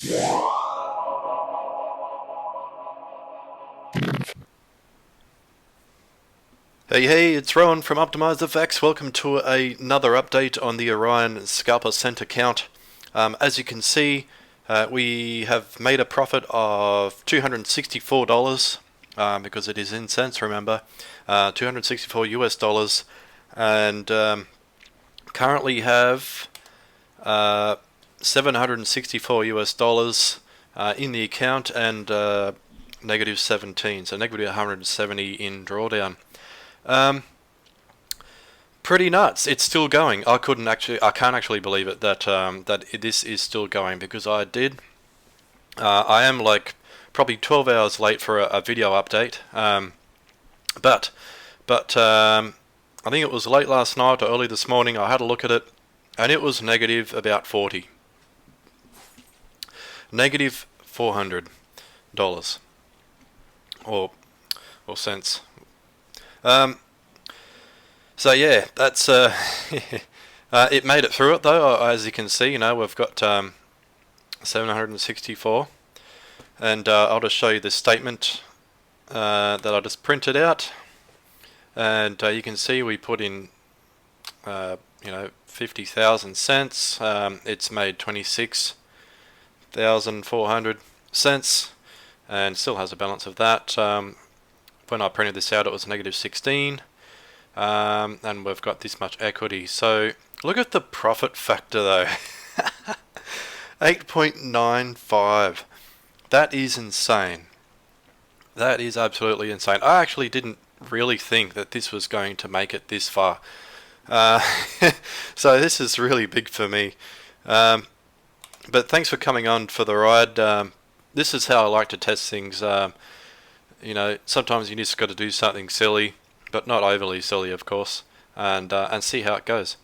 Hey, it's Rowan from OptimizeFX. Welcome to another update on the Orion Scalper Center count. As you can see, we have made a profit of $264 because it is in cents, remember, 264 US dollars, and currently have 764 US dollars in the account and negative 17, so negative 170 in drawdown. Pretty nuts. It's still going. I can't actually believe it that this is still going, because I am like probably 12 hours late for a video update. But I think it was late last night or early this morning. I had a look at it, and it was negative about 40, negative $400 or cents. So yeah, that's it made it through it though. As you can see, we've got 764, and I'll just show you this statement that I just printed out, and you can see we put in 50,000 cents. It's made 26,400 cents, and still has a balance of that. When I printed this out, it was negative 16, and we've got this much equity. So look at the profit factor though. 8.95. That is insane. That is absolutely insane. I actually didn't really think that this was going to make it this far. So this is really big for me. But thanks for coming on for the ride. This is how I like to test things. Sometimes you just got to do something silly, but not overly silly, of course, and see how it goes.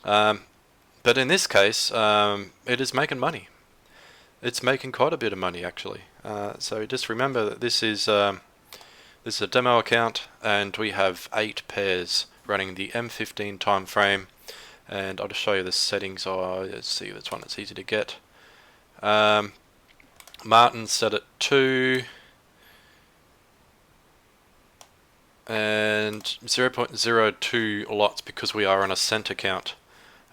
But in this case, it is making money. It's making quite a bit of money, actually. So just remember that this is a demo account, and we have 8 pairs running the M15 time frame. And I'll just show you the settings. Let's see which one it's easy to get. Martin's set at 2. And 0.02 lots because we are on a center count.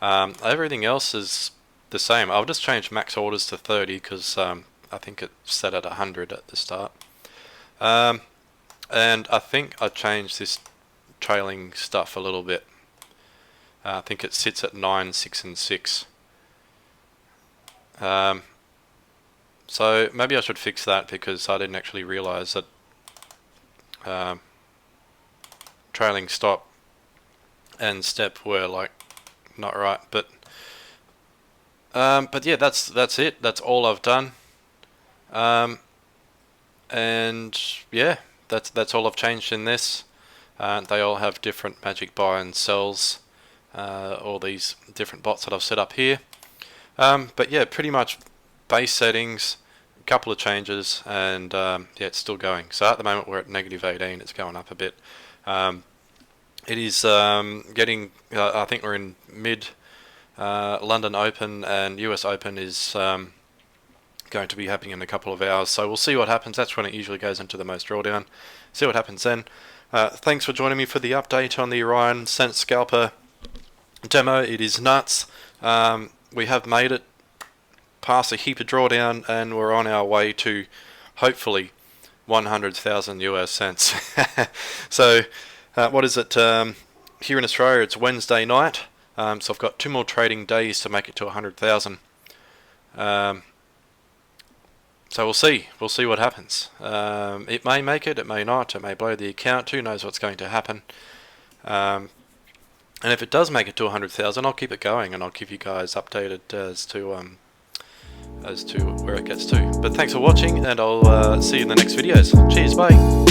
Everything else is the same. I'll just change max orders to 30 because I think it's set at 100 at the start. And I think I changed this trailing stuff a little bit. I think it sits at 9, 6, and 6. So maybe I should fix that, because I didn't actually realize that trailing stop and step were like not right, but yeah, that's it. That's all I've done, and yeah, that's all I've changed in this. They all have different magic buy and sells, all these different bots that I've set up here. But yeah, pretty much base settings, a couple of changes, and yeah, it's still going. So at the moment we're at negative 18. It's going up a bit. It is getting, I think we're in mid London Open, and US Open is going to be happening in a couple of hours. So we'll see what happens. That's when it usually goes into the most drawdown. See what happens then. Thanks for joining me for the update on the Orion Cent Scalper demo. It is nuts. We have made it past a heap of drawdown, and we're on our way to hopefully 100,000 US cents. So what is it? Here in Australia it's Wednesday night, so I've got 2 more trading days to make it to 100,000. So we'll see what happens. It may make it, it may not, it may blow the account. Who knows what's going to happen. And if it does make it to 100,000, I'll keep it going, and I'll keep you guys updated as to where it gets to. But thanks for watching, and I'll see you in the next videos. Cheers, bye.